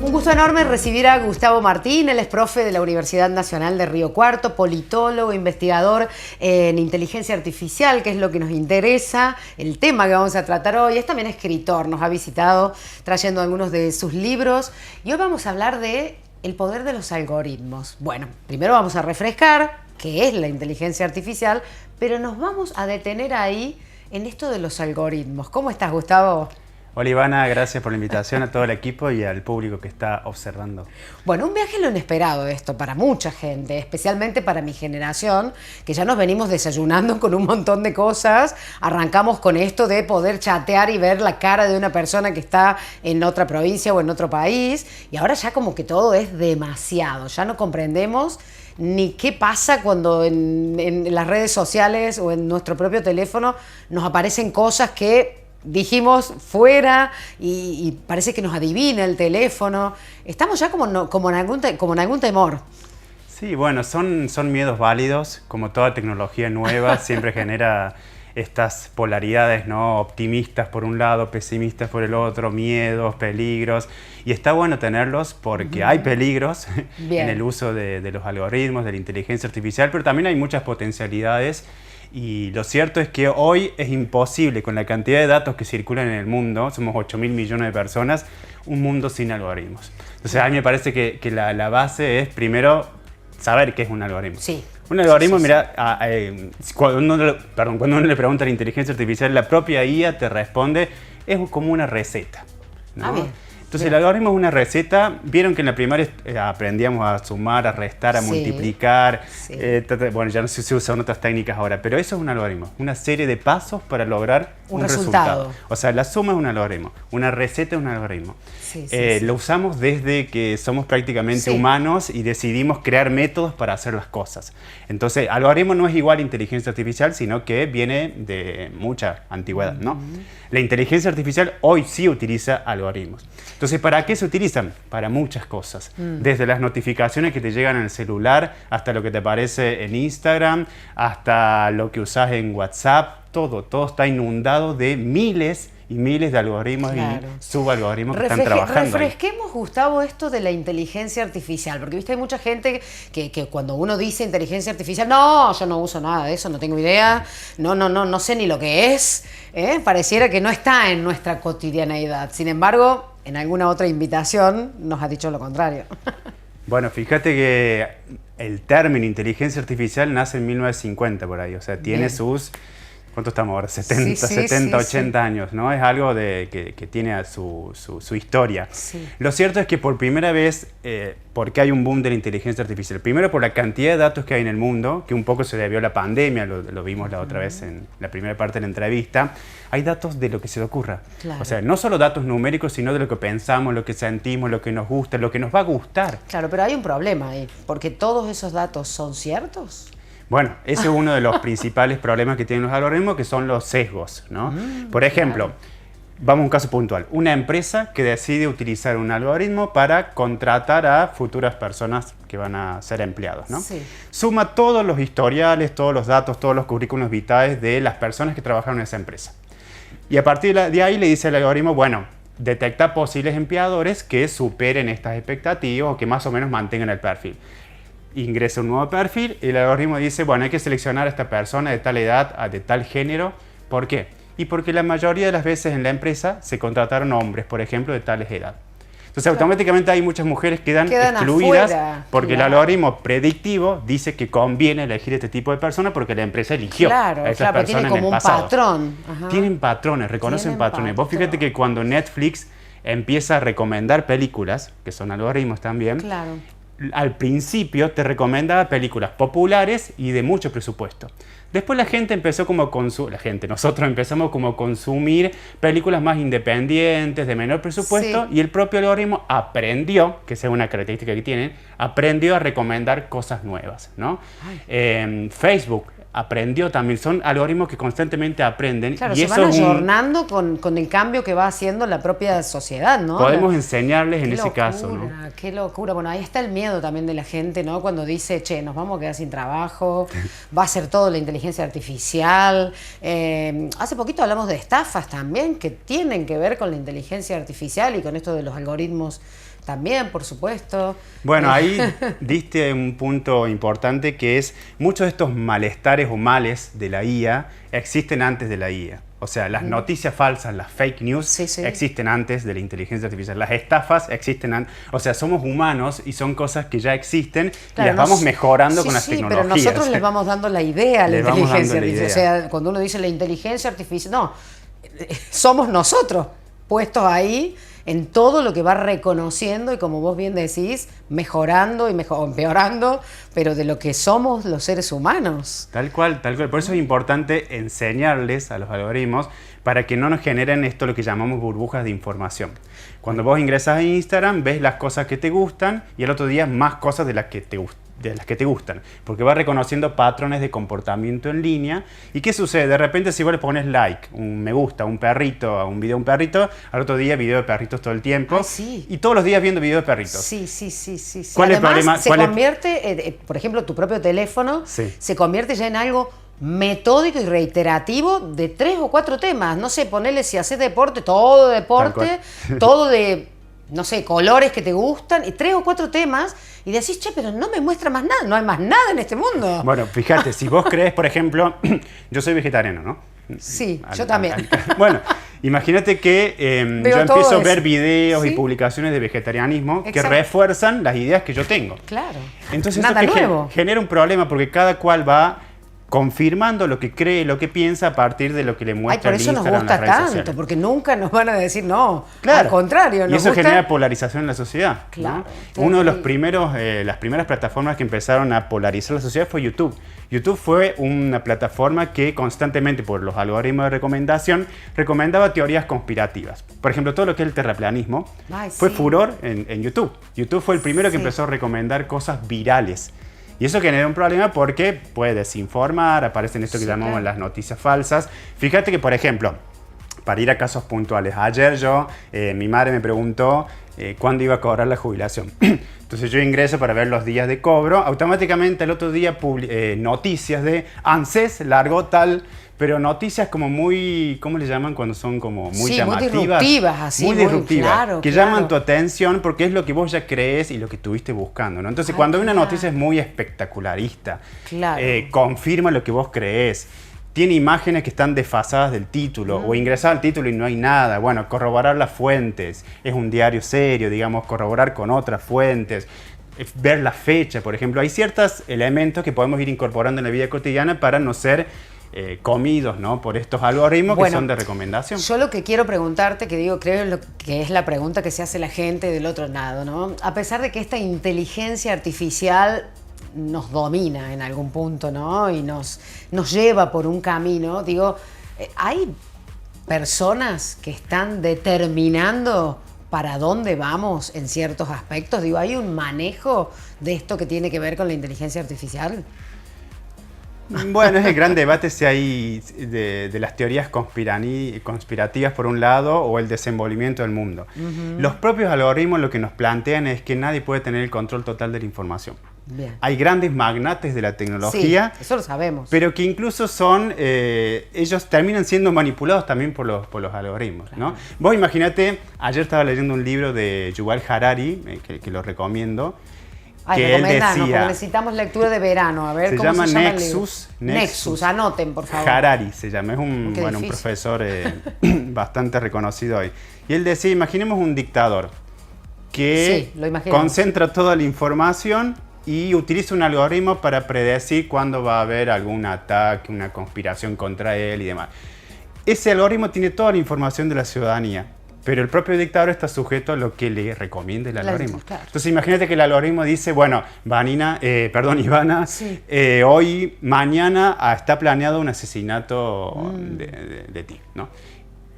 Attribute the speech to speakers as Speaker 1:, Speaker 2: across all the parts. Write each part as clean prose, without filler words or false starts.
Speaker 1: Un gusto enorme recibir a Gustavo Martín. Él es profe de la Universidad Nacional de Río Cuarto, politólogo, investigador en inteligencia artificial, que es lo que nos interesa, el tema que vamos a tratar hoy. Es también escritor, nos ha visitado trayendo algunos de sus libros. Y hoy vamos a hablar de el poder de los algoritmos. Bueno, primero vamos a refrescar qué es la inteligencia artificial, pero nos vamos a detener ahí en esto de los algoritmos. ¿Cómo estás, Gustavo?
Speaker 2: Hola Ivana, gracias por la invitación a todo el equipo y al público que está observando.
Speaker 1: Bueno, un viaje lo inesperado esto para mucha gente, especialmente para mi generación, que ya nos venimos desayunando con un montón de cosas. Arrancamos con esto de poder chatear y ver la cara de una persona que está en otra provincia o en otro país, y ahora ya como que todo es demasiado, ya no comprendemos ni qué pasa cuando en las redes sociales o en nuestro propio teléfono nos aparecen cosas que dijimos fuera y parece que nos adivina el teléfono. Estamos ya como en algún temor.
Speaker 2: Sí, bueno, son miedos válidos, como toda tecnología nueva, siempre genera estas polaridades, ¿no? Optimistas por un lado, pesimistas por el otro, miedos, peligros. Y está bueno tenerlos porque hay peligros en el uso de los algoritmos, de la inteligencia artificial, pero también hay muchas potencialidades. Y lo cierto es que hoy es imposible, con la cantidad de datos que circulan en el mundo, somos 8.000 millones de personas, un mundo sin algoritmos. Entonces a mí me parece que la base es primero saber qué es un algoritmo.
Speaker 1: Sí.
Speaker 2: Un algoritmo, mira, cuando uno le pregunta a la inteligencia artificial, la propia IA te responde, es como una receta, ¿no?
Speaker 1: Bien.
Speaker 2: Entonces el algoritmo es una receta. Vieron que en la primaria aprendíamos a sumar, a restar, a multiplicar. Bueno, ya no se usan otras técnicas ahora, pero eso es un algoritmo. Una serie de pasos para lograr un resultado. O sea, la suma es un algoritmo, una receta es un algoritmo. Lo usamos desde que somos prácticamente humanos y decidimos crear métodos para hacer las cosas. Entonces, algoritmo no es igual a inteligencia artificial, sino que viene de mucha antigüedad, ¿no? La inteligencia artificial hoy sí utiliza algoritmos. Entonces, ¿para qué se utilizan? Para muchas cosas. Desde las notificaciones que te llegan en el celular, hasta lo que te aparece en Instagram, hasta lo que usas en WhatsApp, todo está inundado de miles y miles de algoritmos y subalgoritmos que están trabajando.
Speaker 1: Refresquemos, Gustavo, esto de la inteligencia artificial, porque viste, hay mucha gente que cuando uno dice inteligencia artificial, no, yo no uso nada de eso, no tengo idea, no sé ni lo que es, pareciera que no está en nuestra cotidianeidad. Sin embargo, en alguna otra invitación nos ha dicho lo contrario.
Speaker 2: Bueno, fíjate que el término inteligencia artificial nace en 1950 por ahí, o sea, tiene sus... ¿Cuánto estamos ahora? 70, 80 años, ¿no? Es algo que tiene su historia. Lo cierto es que por primera vez, ¿por qué hay un boom de la inteligencia artificial? Primero por la cantidad de datos que hay en el mundo, que un poco se debió a la pandemia, lo vimos la otra vez en la primera parte de la entrevista. Hay datos de lo que se le ocurra. O sea, no solo datos numéricos, sino de lo que pensamos, lo que sentimos, lo que nos gusta, lo que nos va a gustar.
Speaker 1: Claro, pero hay un problema ahí, porque todos esos datos son ciertos.
Speaker 2: Bueno, ese es uno de los principales problemas que tienen los algoritmos, que son los sesgos, ¿no? Por ejemplo, vamos a un caso puntual. Una empresa que decide utilizar un algoritmo para contratar a futuras personas que van a ser empleados, ¿no? Suma todos los historiales, todos los datos, todos los currículos vitales de las personas que trabajaron en esa empresa. Y a partir de ahí le dice al algoritmo, bueno, detecta posibles empleadores que superen estas expectativas o que más o menos mantengan el perfil. Ingresa un nuevo perfil y el algoritmo dice, bueno, hay que seleccionar a esta persona de tal edad, de tal género. ¿Por qué? Y porque la mayoría de las veces en la empresa se contrataron hombres, por ejemplo, de tales edad. Entonces, automáticamente hay muchas mujeres que quedan excluidas afuera, porque el algoritmo predictivo dice que conviene elegir este tipo de personas porque la empresa eligió a esas personas
Speaker 1: tiene como
Speaker 2: en el pasado.
Speaker 1: Un patrón.
Speaker 2: Tienen patrones, reconocen patrones. Vos fíjate que cuando Netflix empieza a recomendar películas, que son algoritmos también, al principio te recomendaba películas populares y de mucho presupuesto. Después la gente empezó nosotros empezamos como a consumir películas más independientes, de menor presupuesto, y el propio algoritmo aprendió, que esa es una característica que tienen, aprendió a recomendar cosas nuevas, ¿no? Facebook aprendió también, son algoritmos que constantemente aprenden.
Speaker 1: Claro,
Speaker 2: y
Speaker 1: se
Speaker 2: eso
Speaker 1: van ayornando con el cambio que va haciendo la propia sociedad, ¿no?
Speaker 2: Podemos enseñarles en ese caso, ¿no?
Speaker 1: Qué locura. Bueno, ahí está el miedo también de la gente, ¿no? Cuando dice, che, nos vamos a quedar sin trabajo, va a ser todo la inteligencia artificial. Hace poquito hablamos de estafas también que tienen que ver con la inteligencia artificial y con esto de los algoritmos También, por supuesto.
Speaker 2: Bueno, ahí diste un punto importante que es muchos de estos malestares o males de la IA existen antes de la IA. O sea, las noticias falsas, las fake news, existen antes de la inteligencia artificial. Las estafas existen antes. O sea, somos humanos y son cosas que ya existen, claro, y las vamos mejorando con las tecnologías.
Speaker 1: Pero nosotros les vamos dando la idea a la inteligencia artificial. O sea, cuando uno dice la inteligencia artificial, no, somos nosotros puestos ahí en todo lo que va reconociendo y, como vos bien decís, mejorando y empeorando, pero de lo que somos los seres humanos.
Speaker 2: Tal cual, tal cual. Por eso es importante enseñarles a los algoritmos para que no nos generen esto lo que llamamos burbujas de información. Cuando vos ingresas a Instagram, ves las cosas que te gustan y el otro día más cosas de las que te gustan, porque va reconociendo patrones de comportamiento en línea. ¿Y qué sucede? De repente, si vos le pones like, un me gusta, un perrito, a un video de un perrito, al otro día video de perritos todo el tiempo, y todos los días viendo video de perritos.
Speaker 1: Sí.
Speaker 2: ¿Cuál es el problema?
Speaker 1: Se convierte, por ejemplo, tu propio teléfono se convierte ya en algo metódico y reiterativo de 3 o 4 temas. No sé, ponele, si haces deporte, todo de, no sé, colores que te gustan, y 3 o 4 temas, y decís, che, pero no me muestra más nada, no hay más nada en este mundo.
Speaker 2: Bueno, fíjate, si vos crees, por ejemplo, yo soy vegetariano, ¿no?
Speaker 1: Sí, yo también.
Speaker 2: Bueno, imagínate que yo empiezo a ver videos y publicaciones de vegetarianismo que refuerzan las ideas que yo tengo.
Speaker 1: Claro.
Speaker 2: Entonces eso genera un problema, porque cada cual va confirmando lo que cree, lo que piensa a partir de lo que le muestra el Instagram,
Speaker 1: por eso nos gusta
Speaker 2: las redes
Speaker 1: tanto,
Speaker 2: sociales.
Speaker 1: Porque nunca nos van a decir no,
Speaker 2: claro.
Speaker 1: Al contrario.
Speaker 2: Y eso genera polarización en la sociedad.
Speaker 1: Claro.
Speaker 2: ¿No? Uno de los primeros, las primeras plataformas que empezaron a polarizar la sociedad fue YouTube. YouTube fue una plataforma que constantemente, por los algoritmos de recomendación, recomendaba teorías conspirativas. Por ejemplo, todo lo que es el terraplanismo fue furor en YouTube. YouTube fue el primero que empezó a recomendar cosas virales. Y eso genera un problema porque puede desinformar, aparecen esto que llamamos las noticias falsas. Fíjate que, por ejemplo, para ir a casos puntuales, ayer mi madre me preguntó cuándo iba a cobrar la jubilación. Entonces yo ingreso para ver los días de cobro. Automáticamente el otro día noticias de ANSES largó tal, pero noticias como muy, ¿cómo le llaman cuando son como muy llamativas?
Speaker 1: Muy disruptivas, así.
Speaker 2: Muy disruptivas,
Speaker 1: claro,
Speaker 2: que llaman tu atención porque es lo que vos ya crees y lo que estuviste buscando, ¿no? Entonces cuando una noticia es muy espectacularista, confirma lo que vos crees, tiene imágenes que están desfasadas del título, o ingresar al título y no hay nada. Bueno, corroborar las fuentes, es un diario serio, digamos, corroborar con otras fuentes, ver la fecha, por ejemplo. Hay ciertos elementos que podemos ir incorporando en la vida cotidiana para no ser comidos, ¿no?, por estos algoritmos que son de recomendación.
Speaker 1: Yo lo que quiero preguntarte, creo que es la pregunta que se hace la gente del otro lado, ¿no? A pesar de que esta inteligencia artificial nos domina en algún punto, ¿no?, y nos lleva por un camino, hay personas que están determinando para dónde vamos en ciertos aspectos. ¿Hay un manejo de esto que tiene que ver con la inteligencia artificial?
Speaker 2: Bueno, es el gran debate si hay de las teorías conspirativas por un lado o el desenvolvimiento del mundo. Los propios algoritmos lo que nos plantean es que nadie puede tener el control total de la información.
Speaker 1: Bien.
Speaker 2: Hay grandes magnates de la tecnología,
Speaker 1: sí, eso lo sabemos,
Speaker 2: pero que incluso ellos terminan siendo manipulados también por los algoritmos, ¿no? Vos imaginate, ayer estaba leyendo un libro de Yuval Harari, que lo recomiendo, que él decía,
Speaker 1: porque necesitamos lectura de verano, a ver cómo se llama
Speaker 2: Nexus,
Speaker 1: el libro. Nexus, anoten por favor.
Speaker 2: Harari se llama, es un profesor bastante reconocido hoy. Y él decía, imaginemos un dictador que concentra toda la información y utiliza un algoritmo para predecir cuándo va a haber algún ataque, una conspiración contra él y demás. Ese algoritmo tiene toda la información de la ciudadanía, pero el propio dictador está sujeto a lo que le recomienda el algoritmo. Claro. Entonces imagínate que el algoritmo dice, bueno, Ivana, hoy, mañana está planeado un asesinato de ti, ¿no?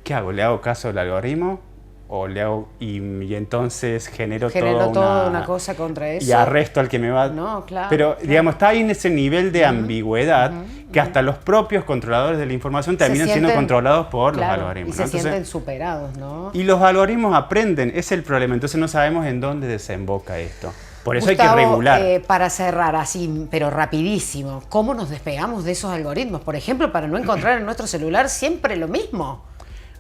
Speaker 2: ¿Qué hago? ¿Le hago caso al algoritmo? O le hago, y entonces genero toda
Speaker 1: una cosa contra eso.
Speaker 2: Y arresto al que me va.
Speaker 1: No, claro.
Speaker 2: Pero, digamos, está ahí en ese nivel de ambigüedad que hasta los propios controladores de la información terminan siendo controlados por los algoritmos.
Speaker 1: Y se sienten superados, ¿no?
Speaker 2: Y los algoritmos aprenden, es el problema. Entonces no sabemos en dónde desemboca esto. Por eso
Speaker 1: Gustavo,
Speaker 2: hay que regular.
Speaker 1: Para cerrar así, pero rapidísimo, ¿cómo nos despegamos de esos algoritmos? Por ejemplo, para no encontrar en nuestro celular siempre lo mismo.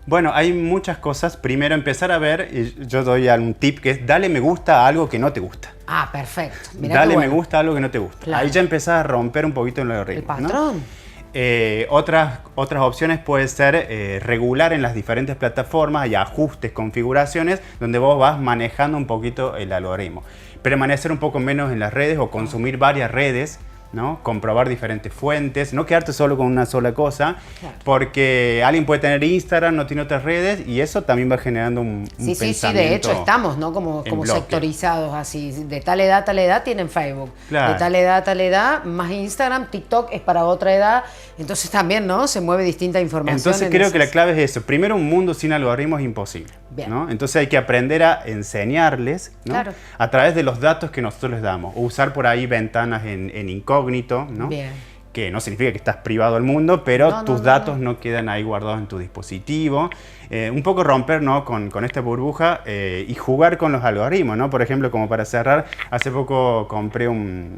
Speaker 2: Bueno, hay muchas cosas. Primero empezar a ver, y yo doy un tip que es dale me gusta a algo que no te gusta.
Speaker 1: Ah, perfecto. Mirá
Speaker 2: Dale
Speaker 1: qué bueno.
Speaker 2: me gusta a algo que no te gusta.
Speaker 1: Claro.
Speaker 2: Ahí ya empezás a romper un poquito el algoritmo.
Speaker 1: El patrón.
Speaker 2: Otras opciones puede ser regular en las diferentes plataformas y ajustes, configuraciones, donde vos vas manejando un poquito el algoritmo. Permanecer un poco menos en las redes o consumir varias redes, ¿no? Comprobar diferentes fuentes, no quedarte solo con una sola cosa,
Speaker 1: Claro.
Speaker 2: porque alguien puede tener Instagram, no tiene otras redes y eso también va generando un
Speaker 1: Sí,
Speaker 2: pensamiento.
Speaker 1: de hecho estamos, ¿no? Como
Speaker 2: bloque.
Speaker 1: sectorizados así. De tal edad a tal edad tienen Facebook.
Speaker 2: Claro.
Speaker 1: De tal edad a tal edad, más Instagram, TikTok es para otra edad. Entonces también, ¿no? Se mueve distinta información.
Speaker 2: Entonces creo que la clave es eso. Primero, un mundo sin algoritmos es imposible,
Speaker 1: Bien.
Speaker 2: ¿no? Entonces hay que aprender a enseñarles, ¿no?
Speaker 1: Claro.
Speaker 2: A través de los datos que nosotros les damos. O usar por ahí ventanas en incógnito, ¿no?
Speaker 1: Bien.
Speaker 2: Que no significa que estás privado del mundo, pero
Speaker 1: No,
Speaker 2: tus datos no quedan ahí guardados en tu dispositivo. Un poco romper, ¿no? con esta burbuja y jugar con los algoritmos, ¿no? Por ejemplo, como para cerrar, hace poco compré un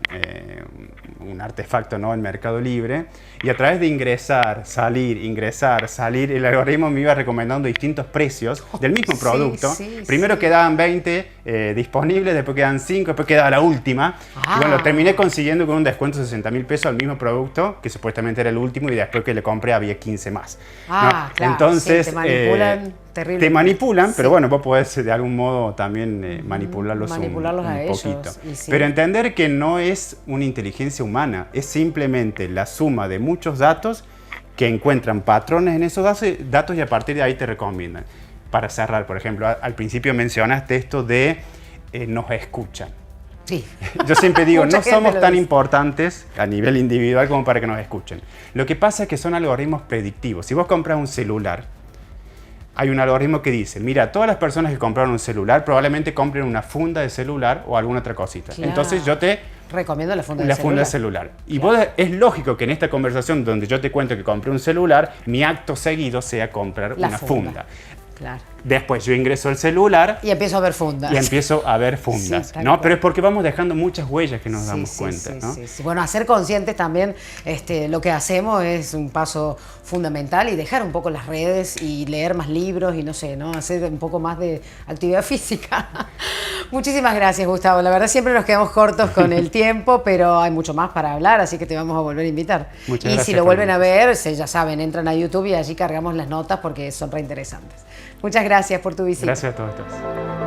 Speaker 2: artefacto, ¿no? en Mercado Libre y a través de ingresar, salir, el algoritmo me iba recomendando distintos precios del mismo producto. Primero quedaban 20 disponibles, después quedaban 5, después quedaba la última. Y bueno, lo terminé consiguiendo con un descuento de 60.000 pesos al mismo producto, que supuestamente era el último, y después que le compré había 15 más.
Speaker 1: Ah, claro.
Speaker 2: Entonces,
Speaker 1: sí, te manipulan terrible.
Speaker 2: te manipulan, pero bueno, vos podés de algún modo también manipularlos
Speaker 1: Manipularlos a ellos,
Speaker 2: poquito.
Speaker 1: y sí.
Speaker 2: Pero entender que no es una inteligencia humana, es simplemente la suma de muchos datos que encuentran patrones en esos datos y a partir de ahí te recomiendan. Para cerrar, por ejemplo, al principio mencionaste esto de nos escuchan.
Speaker 1: Sí.
Speaker 2: Yo siempre digo,
Speaker 1: Mucha
Speaker 2: no
Speaker 1: gente
Speaker 2: somos
Speaker 1: lo
Speaker 2: tan
Speaker 1: dice.
Speaker 2: importantes a nivel individual como para que nos escuchen. Lo que pasa es que son algoritmos predictivos. Si vos compras un celular, hay un algoritmo que dice, mira, todas las personas que compraron un celular probablemente compren una funda de celular o alguna otra cosita.
Speaker 1: Claro.
Speaker 2: Entonces yo te
Speaker 1: Recomiendo la funda
Speaker 2: la
Speaker 1: de
Speaker 2: funda
Speaker 1: celular.
Speaker 2: de celular. Y vos, es lógico que en esta conversación donde yo te cuento que compré un celular, mi acto seguido sea comprar
Speaker 1: La
Speaker 2: una
Speaker 1: funda.
Speaker 2: funda.
Speaker 1: Claro.
Speaker 2: Después yo ingreso al celular
Speaker 1: Y empiezo a ver fundas.
Speaker 2: y empiezo a ver fundas,
Speaker 1: Sí, tal
Speaker 2: ¿no?
Speaker 1: cual.
Speaker 2: Pero es porque vamos dejando muchas huellas que nos damos
Speaker 1: Sí,
Speaker 2: cuenta, ¿no?
Speaker 1: sí. Bueno, hacer conscientes también lo que hacemos es un paso fundamental y dejar un poco las redes y leer más libros y no sé, ¿no? Hacer un poco más de actividad física. Muchísimas gracias, Gustavo. La verdad siempre nos quedamos cortos con el tiempo, pero hay mucho más para hablar, así que te vamos a volver a invitar.
Speaker 2: Muchas
Speaker 1: y
Speaker 2: gracias
Speaker 1: si lo
Speaker 2: por
Speaker 1: vuelven
Speaker 2: la
Speaker 1: a ver, ya saben, entran a YouTube y allí cargamos las notas porque son re interesantes. Muchas gracias por tu visita.
Speaker 2: Gracias a todos.